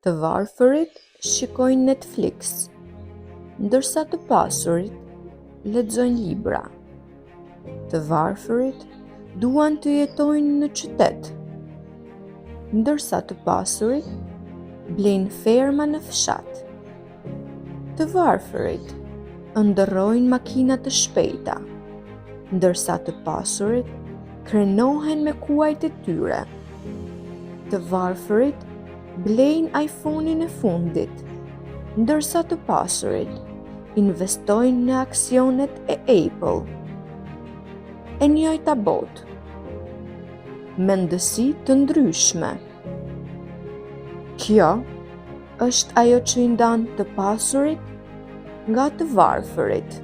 Të varfërit shikojnë Netflix, ndërsa të pasurit lexojnë libra. Të varfërit duan të jetojnë në qytet, ndërsa të pasurit blejnë ferma në fshat. Të varfërit ndërrojnë makina të shpejta, ndërsa të pasurit krenohen me kuajt e tyre. Të varfërit blejnë iPhone-in e fundit, ndërsa të pasurit investojnë në aksionet e Apple. E njëjta botë, mendësi të ndryshme. Kjo është ajo që i ndan të pasurit nga të varfërit.